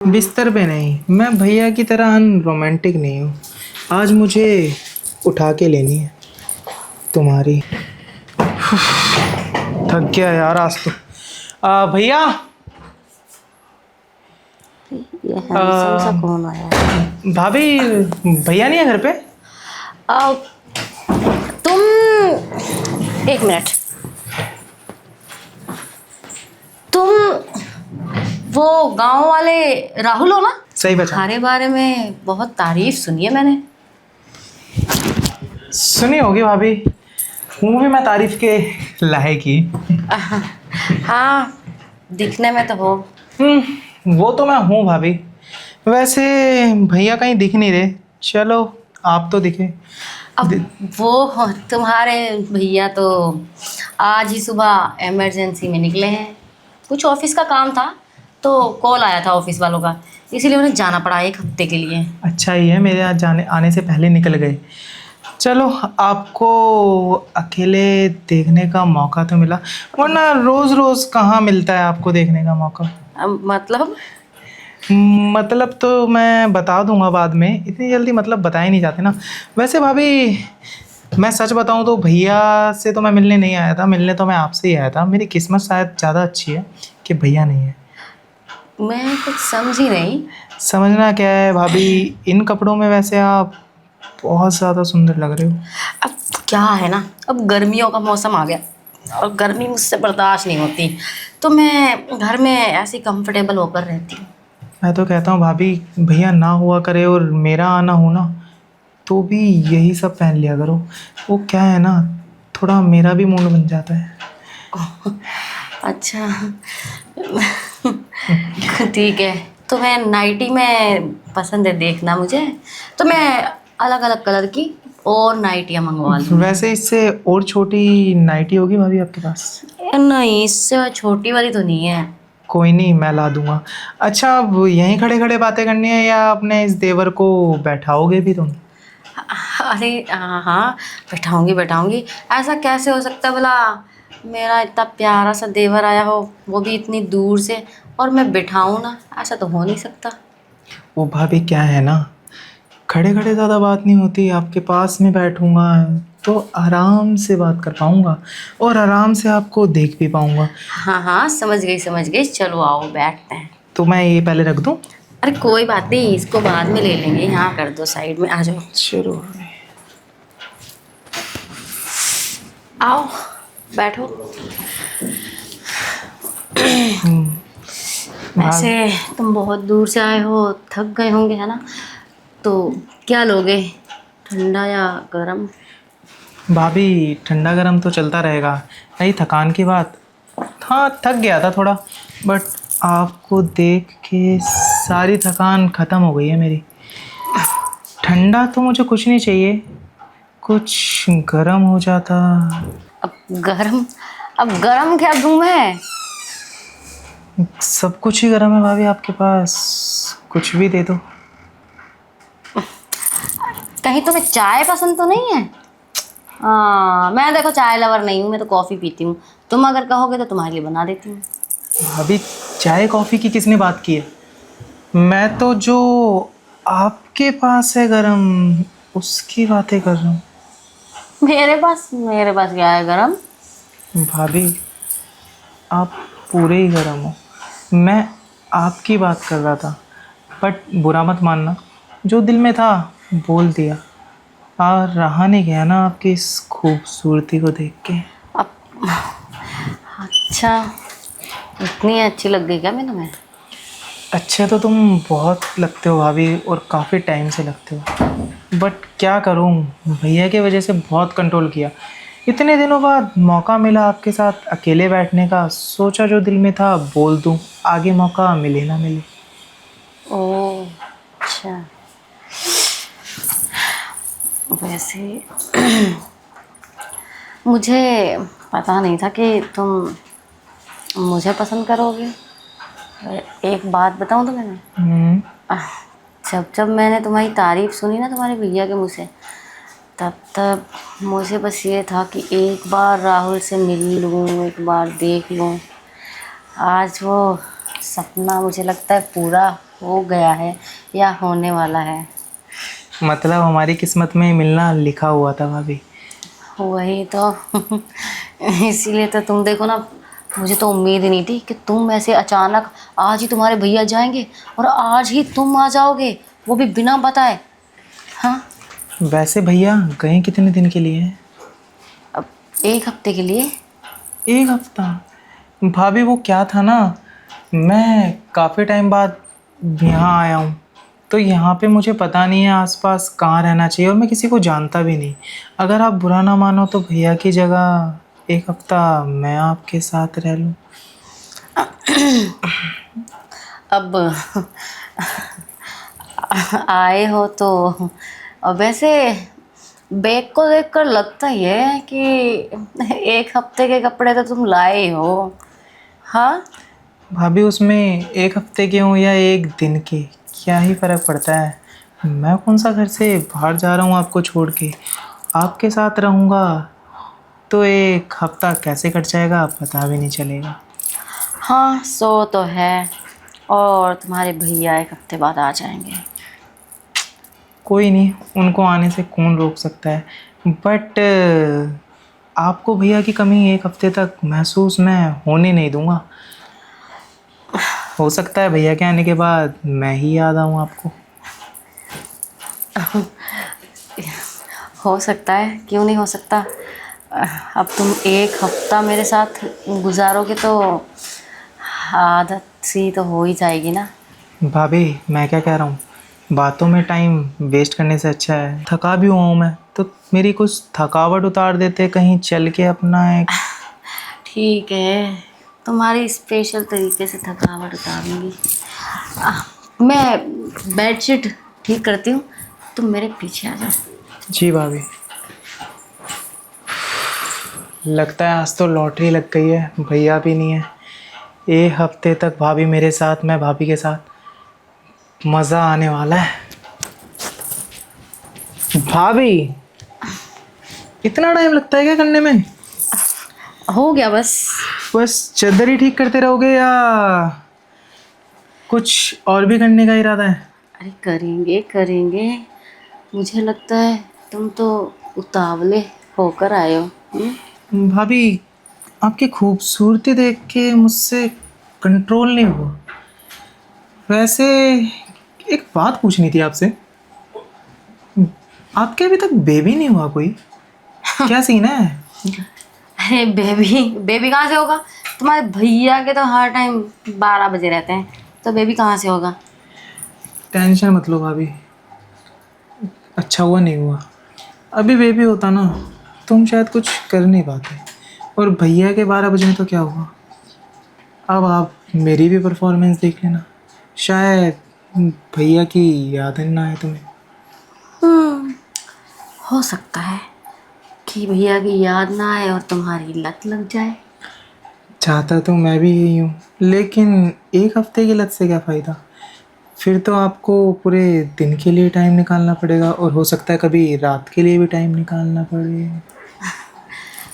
बिस्तर पे नहीं, मैं भैया की तरह अनरोमांटिक नहीं हूँ। आज मुझे उठा के लेनी है तुम्हारी। थक गया यार आज तो। भैया। ये हैंडसम सा आ, कौन आया? भाभी, भैया नहीं है घर पे? आ, तुम एक मिनट। तुम वो गांव वाले राहुल हो ना? सही बचा। तुम्हारे बारे में बहुत तारीफ सुनी है मैंने। सुनी होगी भाभी, हूँ भी मैं तारीफ के लायक ही। हाँ, दिखने में तो हो। वो तो मैं हूँ भाभी। वैसे भैया कहीं दिख नहीं रहे। चलो, आप तो दिखे। अब वो तुम्हारे भैया तो आज ही सुबह इमरजेंसी में निकले हैं। कुछ ऑफिस का काम था तो कॉल आया था ऑफिस वालों का, इसीलिए उन्हें जाना पड़ा 1 हफ्ते के लिए। अच्छा ही है, मेरे यहाँ जाने आने से पहले निकल गए। चलो, आपको अकेले देखने का मौका तो मिला, वरना रोज रोज कहाँ मिलता है आपको देखने का मौका। मतलब मतलब तो मैं बता दूंगा बाद में, इतनी जल्दी मतलब बताए नहीं जाते ना। वैसे भाभी, मैं सच बताऊं तो भैया से तो मैं मिलने नहीं आया था, मिलने तो मैं आपसे ही आया था। मेरी किस्मत शायद ज़्यादा अच्छी है कि भैया नहीं है। मैं कुछ समझी नहीं। समझना क्या है भाभी, इन कपड़ों में वैसे आप बहुत ज़्यादा सुंदर लग रहे हो। अब क्या है ना, अब गर्मियों का मौसम आ गया और गर्मी मुझसे बर्दाश्त नहीं होती, तो मैं घर में ऐसी कंफर्टेबल होकर रहती हूँ। मैं तो कहता हूँ भाभी, भैया ना हुआ करे और मेरा आना हो ना, तो भी यही सब पहन लिया करो। वो क्या है ना, थोड़ा मेरा भी मूड बन जाता है। अच्छा ठीक है, तो मैं नाइटी में पसंद है देखना मुझे, तो मैं अलग अलग कलर की और नाइटियाँ मंगवा लूँगी। वैसे इससे और छोटी नाइटी होगी भाभी आपके पास? नहीं, इससे छोटी वाली तो नहीं है। कोई नहीं, मैं ला दूंगा। अच्छा, अब यहीं खड़े खड़े बातें करनी है या अपने इस देवर को बैठाओगे भी तुम? अरे हाँ हाँ, बैठाऊंगी बैठाऊंगी। ऐसा कैसे हो सकता है भला, मेरा इतना प्यारा सा देवर आया हो, वो भी इतनी दूर से, और मैं बिठाऊं ना? ऐसा तो हो नहीं सकता। वो भाभी क्या है ना, खड़े खड़े ज़्यादा बात नहीं होती। आपके पास में बैठूंगा तो आराम से बात कर पाऊंगा और आराम से आपको देख भी पाऊंगा। हाँ हाँ, समझ गई, चलो आओ बैठते हैं। तो मैं ये पहले रख दूं? अरे कोई बात नहीं, इसको बाद में ले लेंगे। यहाँ कर दो साइड में, आ जाओ। चलो। आओ बैठो। वैसे तुम बहुत दूर से आए हो, थक गए होंगे है ना? तो क्या लोगे, ठंडा या गरम? भाभी, ठंडा गरम तो चलता रहेगा, नहीं थकान की बात। हाँ, थक गया था थोड़ा, बट आपको देख के सारी थकान ख़त्म हो गई है मेरी। ठंडा तो मुझे कुछ नहीं चाहिए, कुछ गरम हो जाता। अब गरम, अब गरम क्या दूं मैं? सब कुछ ही गरम है भाभी आपके पास, कुछ भी दे दो। कहीं तुम्हें चाय पसंद तो नहीं है? हाँ, मैं देखो चाय लवर नहीं हूँ, मैं तो कॉफ़ी पीती हूँ। तुम अगर कहोगे तो तुम्हारे लिए बना देती हूँ। भाभी, चाय कॉफ़ी की किसने बात की है? मैं तो जो आपके पास है गरम, उसकी बातें कर रहा हूँ। मेरे पास क्या है गरम? भाभी, आप पूरे ही गर्म हो। मैं आपकी बात कर रहा था, बट बुरा मत मानना, जो दिल में था बोल दिया। और रहा नहीं गया ना आपकी इस खूबसूरती को देख के। अब अच्छा, इतनी अच्छी लग गई क्या मैं तुम्हें? अच्छे तो तुम बहुत लगते हो भाभी, और काफ़ी टाइम से लगते हो, बट क्या करूं, भैया की वजह से बहुत कंट्रोल किया। इतने दिनों बाद मौका मिला आपके साथ अकेले बैठने का, सोचा जो दिल में था बोल दूं, आगे मौका मिले ना मिले। ओह अच्छा, वैसे मुझे पता नहीं था कि तुम मुझे पसंद करोगे। एक बात बताऊं तुम्हें मैं? हम्म। जब जब मैंने तुम्हारी तारीफ़ सुनी ना तुम्हारे भैया के मुँह से, तब तब मुझे बस ये था कि एक बार राहुल से मिल लूँ, एक बार देख लूँ। आज वो सपना मुझे लगता है पूरा हो गया है या होने वाला है। मतलब हमारी किस्मत में मिलना लिखा हुआ था भाभी। वही तो इसीलिए तो तुम देखो ना, मुझे तो उम्मीद ही नहीं थी कि तुम ऐसे अचानक आज ही तुम्हारे भैया जाएंगे और आज ही तुम आ जाओगे, वो भी बिना बताए। हाँ, वैसे भैया गए कितने दिन के लिए हैं? अब 1 हफ्ते के लिए। 1 हफ्ता? भाभी वो क्या था ना, मैं काफ़ी टाइम बाद यहाँ आया हूँ, तो यहाँ पे मुझे पता नहीं है आसपास कहाँ रहना चाहिए और मैं किसी को जानता भी नहीं। अगर आप बुरा ना मानो तो भैया की जगह 1 हफ्ता मैं आपके साथ रह लूँ। अब आए हो तो, और वैसे बैग को देखकर लगता ही है कि 1 हफ्ते के कपड़े तो तुम लाए ही हो। हाँ, भाभी उसमें 1 हफ्ते के हों या एक दिन के, क्या ही फ़र्क पड़ता है। मैं कौन सा घर से बाहर जा रहा हूँ आपको छोड़ के, आपके साथ रहूँगा तो 1 हफ्ता कैसे कट जाएगा पता भी नहीं चलेगा। हाँ, सो तो है। और तुम्हारे भैया 1 हफ्ते बाद आ जाएंगे। कोई नहीं, उनको आने से कौन रोक सकता है। बट आपको भैया की कमी 1 हफ्ते तक महसूस मैं होने नहीं दूंगा। हो सकता है भैया के आने के बाद मैं ही याद आऊँ आपको। हो सकता है, क्यों नहीं हो सकता। अब तुम 1 हफ्ता मेरे साथ गुजारोगे तो आदत सी तो हो ही जाएगी ना। भाभी मैं क्या कह रहा हूँ, बातों में टाइम वेस्ट करने से अच्छा है, थका भी हुआ हूँ मैं, तो मेरी कुछ थकावट उतार देते कहीं चल के अपना एक। ठीक है, तुम्हारी स्पेशल तरीके से थकावट उतारूंगी। मैं बेडशीट ठीक करती हूँ, तुम मेरे पीछे आ जाओ। जी भाभी। लगता है आज तो लॉटरी लग गई है, भैया भी नहीं है। 1 हफ्ते तक भाभी मेरे साथ, मैं भाभी के साथ, मज़ा आने वाला है। भाभी इतना टाइम लगता है क्या करने में? हो गया बस। बस चादर ही ठीक करते रहोगे या कुछ और भी करने का इरादा है? अरे करेंगे करेंगे, मुझे लगता है तुम तो उतावले होकर आए हो। भाभी आपकी खूबसूरती देख के मुझसे कंट्रोल नहीं हुआ। वैसे एक बात पूछनी थी आपसे, आपके अभी तक बेबी नहीं हुआ कोई? क्या सीन है? अरे बेबी, बेबी कहाँ से होगा? तुम्हारे भैया के तो हर टाइम 12 बजे रहते हैं, तो बेबी कहाँ से होगा? टेंशन मत लो भाभी, अच्छा हुआ नहीं हुआ। अभी बेबी होता ना तो हम शायद कुछ कर नहीं पाते, और भैया के 12 बजे में तो क्या हुआ। अब आप मेरी भी परफॉर्मेंस देख लेना, शायद भैया की याद ना आए तुम्हें। हम्म, हो सकता है कि भैया की याद ना आए और तुम्हारी लत लग जाए। चाहता तो मैं भी यही हूँ, लेकिन 1 हफ्ते की लत से क्या फ़ायदा। फिर तो आपको पूरे दिन के लिए टाइम निकालना पड़ेगा, और हो सकता है कभी रात के लिए भी टाइम निकालना पड़े।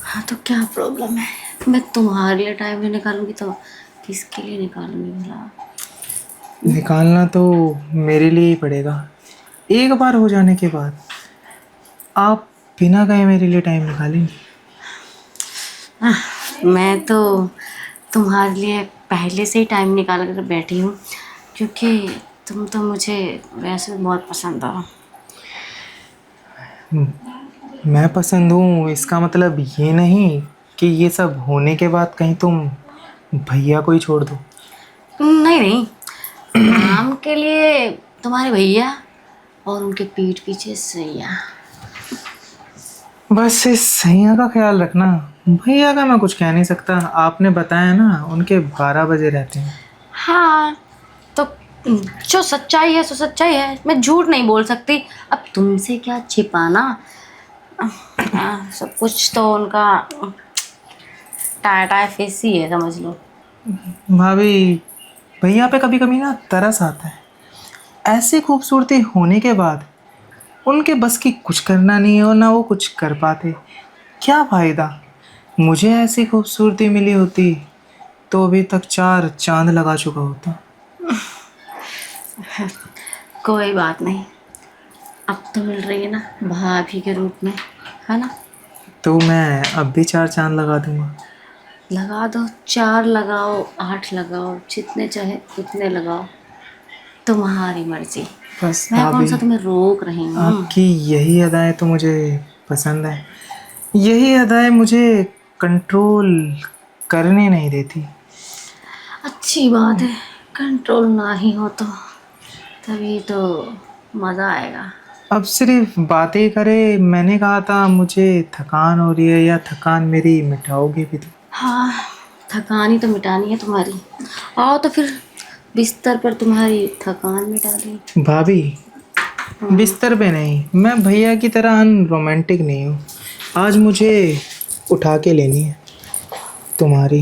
हाँ, तो क्या प्रॉब्लम है? मैं तुम्हारे लिए टाइम नहीं निकालूंगी तो किसके लिए निकालूंगी भला? निकालना तो मेरे लिए ही पड़ेगा। एक बार हो जाने के बाद आप बिना कहे मेरे लिए टाइम निकालेंगे? मैं तो तुम्हारे लिए पहले से ही टाइम निकाल कर बैठी हूँ, क्योंकि तुम तो मुझे वैसे भी बहुत पसंद हो। मैं पसंद हूँ इसका मतलब ये नहीं कि ये सब होने के बाद कहीं तुम भैया को ही छोड़ दो। नहीं नहीं, नाम के लिए तुम्हारे भैया और उनके पीठ पीछे सैया। बस इस सैया का ख्याल रखना, भैया का मैं कुछ कह नहीं सकता। आपने बताया ना उनके 12 बजे रहते हैं। हाँ, तो जो सच्चाई है सो सच्चाई है, मैं झूठ नहीं बोल सकती। अब तुमसे क्या छिपाना। सब कुछ तो उनका टाटा फेस ही है, समझ लो। भाभी भैया पे कभी कभी ना तरस आता है, ऐसी खूबसूरती होने के बाद उनके बस की कुछ करना नहीं है और ना वो कुछ कर पाते। क्या फ़ायदा, मुझे ऐसी खूबसूरती मिली होती तो अभी तक 4 चांद लगा चुका होता। कोई बात नहीं, अब तो मिल रही है ना भाभी के रूप में, है ना। तो मैं अब भी 4 चांद लगा दूंगा। लगा दो, 4 लगाओ, 8 लगाओ, जितने चाहे उतने लगाओ, तुम्हारी मर्जी। बस मैं कौन भाभी, सा तुम्हें रोक रही हूँ। आपकी यही अदाएं तो मुझे पसंद है। यही अदाएं मुझे कंट्रोल करने नहीं देती। अच्छी बात है, कंट्रोल ना ही हो तो तभी तो मज़ा आएगा। अब सिर्फ बातें करे, मैंने कहा था मुझे थकान हो रही है, या थकान मेरी मिटाओगे भी तो। हाँ, थकान ही तो मिटानी है तुम्हारी। आओ तो फिर बिस्तर पर तुम्हारी थकान मिटा दी। भाभी, बिस्तर पे नहीं, मैं भैया की तरह अनरोमांटिक नहीं हूँ। आज मुझे उठा के लेनी है तुम्हारी।